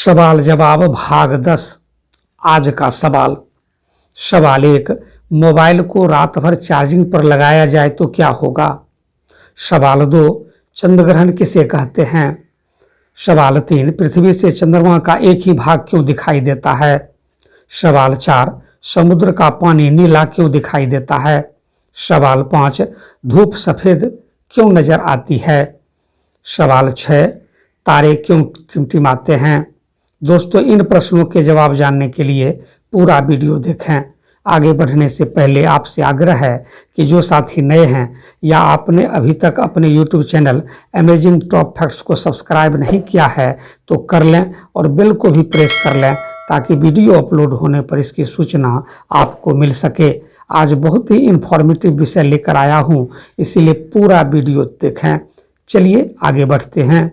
सवाल जवाब भाग 10। आज का सवाल। सवाल 1, मोबाइल को रात भर चार्जिंग पर लगाया जाए तो क्या होगा। सवाल 2, चंद्र ग्रहण किसे कहते हैं। सवाल 3, पृथ्वी से चंद्रमा का एक ही भाग क्यों दिखाई देता है। सवाल 4, समुद्र का पानी नीला क्यों दिखाई देता है। सवाल 5, धूप सफेद क्यों नजर आती है। सवाल 6, तारे क्यों टिमटिमाते हैं। दोस्तों, इन प्रश्नों के जवाब जानने के लिए पूरा वीडियो देखें। आगे बढ़ने से पहले आपसे आग्रह है कि जो साथी नए हैं या आपने अभी तक अपने YouTube channel amazing top facts को सब्सक्राइब नहीं किया है तो कर लें और बेल को भी प्रेस कर लें ताकि वीडियो अपलोड होने पर इसकी सूचना आपको मिल सके। आज बहुत ही इंफॉर्मेटिव विषय लेकर आया हूँ, इसीलिए पूरा वीडियो देखें। चलिए आगे बढ़ते हैं।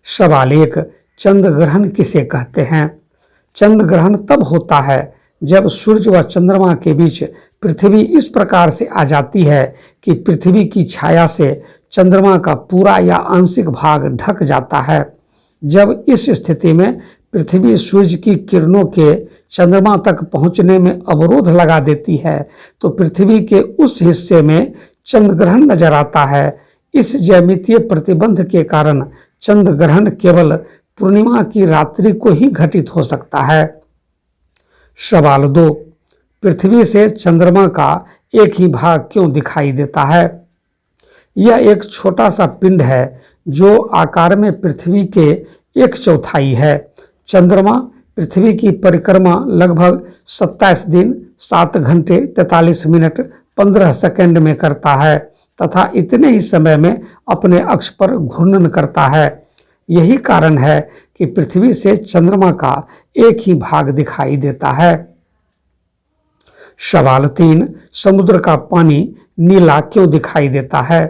सवाल 1, चंद्र ग्रहण किसे कहते हैं। चंद्र ग्रहण तब होता है जब सूर्य व चंद्रमा के बीच पृथ्वी इस प्रकार से आ जाती है कि पृथ्वी की छाया से चंद्रमा का पूरा या आंशिक भाग ढक जाता है। जब इस स्थिति में पृथ्वी सूर्य की किरणों के चंद्रमा तक पहुंचने में अवरोध लगा देती है तो पृथ्वी के उस हिस्से में चंद्र ग्रहण नजर आता है। इस ज्यामितीय प्रतिबंध के कारण चंद्र ग्रहण केवल पूर्णिमा की रात्रि को ही घटित हो सकता है। सवाल 2, पृथ्वी से चंद्रमा का एक ही भाग क्यों दिखाई देता है। यह एक छोटा सा पिंड है जो आकार में पृथ्वी के 1/4 है। चंद्रमा पृथ्वी की परिक्रमा लगभग 27 दिन 7 घंटे 43 मिनट 15 सेकंड में करता है तथा इतने ही समय में अपने अक्ष पर घूर्णन करता है। यही कारण है कि पृथ्वी से चंद्रमा का एक ही भाग दिखाई देता है। सवाल 3, समुद्र का पानी नीला क्यों दिखाई देता है।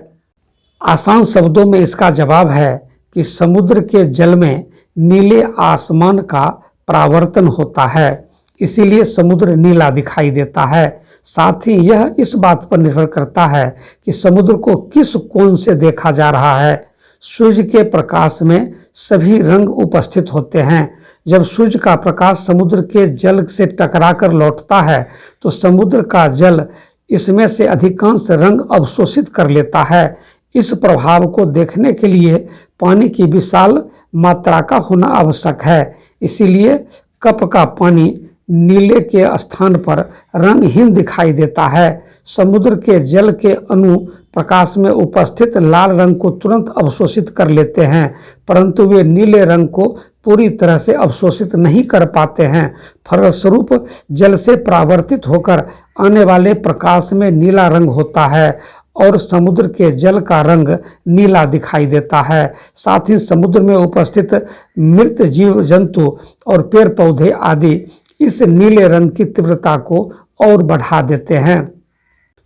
आसान शब्दों में इसका जवाब है कि समुद्र के जल में नीले आसमान का परावर्तन होता है, इसीलिए समुद्र नीला दिखाई देता है। साथ ही यह इस बात पर निर्भर करता है कि समुद्र को किस कोण से देखा जा रहा है। सूर्य के प्रकाश में सभी रंग उपस्थित होते हैं। जब सूर्य का प्रकाश समुद्र के जल से टकराकर लौटता है तो समुद्र का जल इसमें से अधिकांश रंग अवशोषित कर लेता है। इस प्रभाव को देखने के लिए पानी की विशाल मात्रा का होना आवश्यक है, इसीलिए कप का पानी नीले के स्थान पर रंगहीन दिखाई देता है। समुद्र के जल के अणु प्रकाश में उपस्थित लाल रंग को तुरंत अवशोषित कर लेते हैं, परंतु वे नीले रंग को पूरी तरह से अवशोषित नहीं कर पाते हैं। फलस्वरूप जल से परावर्तित होकर आने वाले प्रकाश में नीला रंग होता है और समुद्र के जल का रंग नीला दिखाई देता है। साथ ही समुद्र में उपस्थित मृत जीव जंतु और पेड़ पौधे आदि इस नीले रंग की तीव्रता को और बढ़ा देते हैं।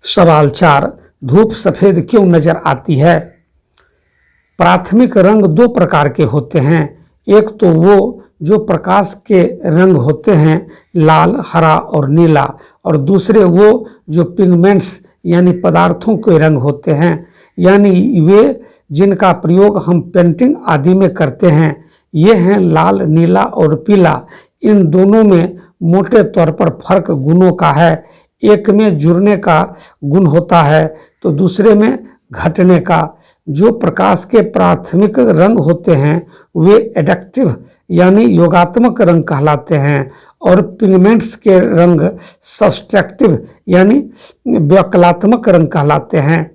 सवाल 4, धूप सफेद क्यों नजर आती है। प्राथमिक रंग 2 प्रकार के होते हैं। एक तो वो जो प्रकाश के रंग होते हैं, लाल, हरा और नीला, और दूसरे वो जो पिगमेंट्स यानी पदार्थों के रंग होते हैं, यानी वे जिनका प्रयोग हम पेंटिंग आदि में करते हैं। ये हैं लाल, नीला और पीला। इन दोनों में मोटे तौर पर फर्क गुणों का है। एक में जुड़ने का गुण होता है तो दूसरे में घटने का। जो प्रकाश के प्राथमिक रंग होते हैं वे एडक्टिव यानी योगात्मक रंग कहलाते हैं और पिगमेंट्स के रंग सब्सट्रैक्टिव यानी व्याकलात्मक रंग कहलाते हैं।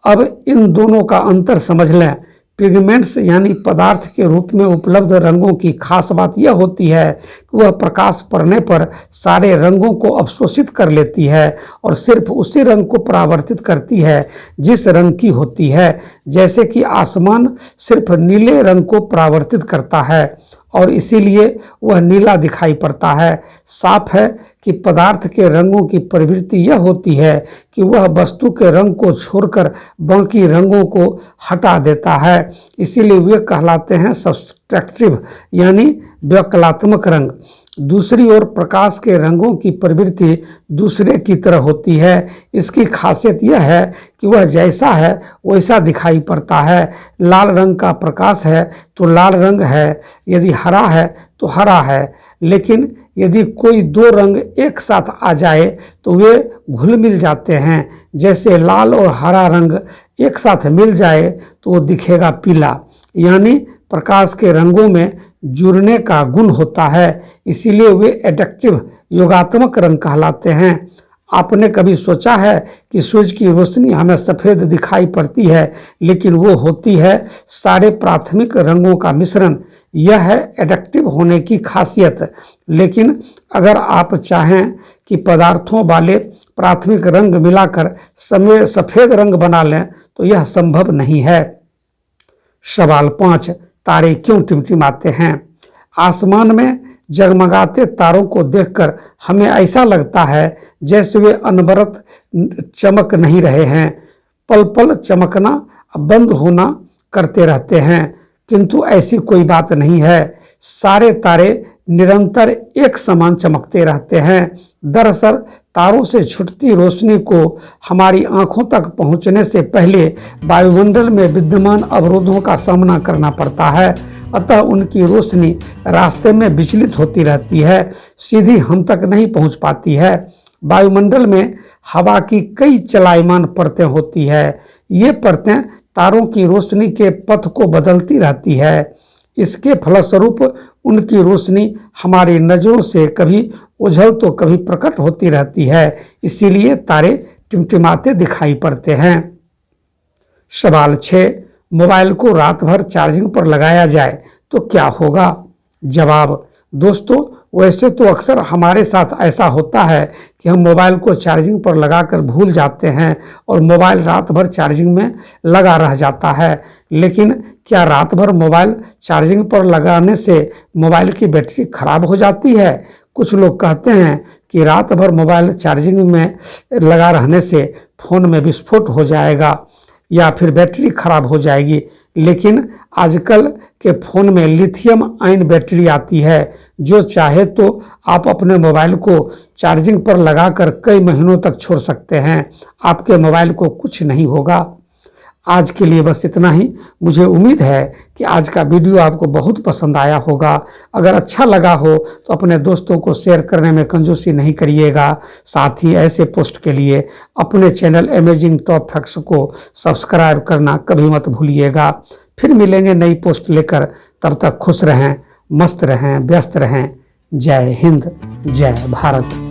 अब इन दोनों का अंतर समझ लें। पिगमेंट्स यानी पदार्थ के रूप में उपलब्ध रंगों की खास बात यह होती है कि वह प्रकाश पड़ने पर सारे रंगों को अवशोषित कर लेती है और सिर्फ उसी रंग को परावर्तित करती है जिस रंग की होती है। जैसे कि आसमान सिर्फ नीले रंग को परावर्तित करता है और इसीलिए वह नीला दिखाई पड़ता है। साफ है कि पदार्थ के रंगों की प्रवृत्ति यह होती है कि वह वस्तु के रंग को छोड़कर बाकी रंगों को हटा देता है, इसीलिए वे कहलाते हैं सब्सट्रैक्टिव यानी व्याकलात्मक रंग। दूसरी ओर प्रकाश के रंगों की प्रवृत्ति दूसरे की तरह होती है। इसकी खासियत यह है कि वह जैसा है वैसा दिखाई पड़ता है। लाल रंग का प्रकाश है तो लाल रंग है, यदि हरा है तो हरा है। लेकिन यदि कोई दो रंग एक साथ आ जाए तो वे घुल मिल जाते हैं। जैसे लाल और हरा रंग एक साथ मिल जाए तो वो दिखेगा पीला। यानी प्रकाश के रंगों में जुड़ने का गुण होता है, इसीलिए वे एट्रैक्टिव योगात्मक रंग कहलाते हैं। आपने कभी सोचा है कि सूरज की रोशनी हमें सफ़ेद दिखाई पड़ती है, लेकिन वो होती है सारे प्राथमिक रंगों का मिश्रण। यह है एट्रैक्टिव होने की खासियत। लेकिन अगर आप चाहें कि पदार्थों वाले प्राथमिक रंग मिलाकर सफ़ेद रंग बना लें तो यह संभव नहीं है। सवाल 5, तारे क्यों टिमटिमाते हैं? आसमान में जगमगाते तारों को देखकर हमें ऐसा लगता है जैसे वे अनवरत चमक नहीं रहे हैं, पल पल चमकना बंद होना करते रहते हैं। किंतु ऐसी कोई बात नहीं है। सारे तारे निरंतर एक समान चमकते रहते हैं। दरअसल तारों से छूटती रोशनी को हमारी आंखों तक पहुंचने से पहले वायुमंडल में विद्यमान अवरोधों का सामना करना पड़ता है। अतः उनकी रोशनी रास्ते में विचलित होती रहती है, सीधी हम तक नहीं पहुंच पाती है। वायुमंडल में हवा की कई चलायमान परतें होती है। ये परतें तारों की रोशनी के पथ को बदलती रहती है। इसके फलस्वरूप उनकी रोशनी हमारी नज़रों से कभी उझल तो कभी प्रकट होती रहती है। इसीलिए तारे टिमटिमाते दिखाई पड़ते हैं। सवाल 6, मोबाइल को रात भर चार्जिंग पर लगाया जाए तो क्या होगा? जवाब, दोस्तों वैसे तो अक्सर हमारे साथ ऐसा होता है कि हम मोबाइल को चार्जिंग पर लगाकर भूल जाते हैं और मोबाइल रात भर चार्जिंग में लगा रह जाता है। लेकिन क्या रात भर मोबाइल चार्जिंग पर लगाने से मोबाइल की बैटरी खराब हो जाती है? कुछ लोग कहते हैं कि रात भर मोबाइल चार्जिंग में लगा रहने से फ़ोन में विस्फोट हो जाएगा या फिर बैटरी खराब हो जाएगी। लेकिन आजकल के फ़ोन में लिथियम आयन बैटरी आती है, जो चाहे तो आप अपने मोबाइल को चार्जिंग पर लगाकर कई महीनों तक छोड़ सकते हैं। आपके मोबाइल को कुछ नहीं होगा। आज के लिए बस इतना ही। मुझे उम्मीद है कि आज का वीडियो आपको बहुत पसंद आया होगा। अगर अच्छा लगा हो तो अपने दोस्तों को शेयर करने में कंजूसी नहीं करिएगा। साथ ही ऐसे पोस्ट के लिए अपने चैनल अमेजिंग टॉप फैक्ट्स को सब्सक्राइब करना कभी मत भूलिएगा। फिर मिलेंगे नई पोस्ट लेकर। तब तक खुश रहें, मस्त रहें, व्यस्त रहें। जय हिंद, जय भारत।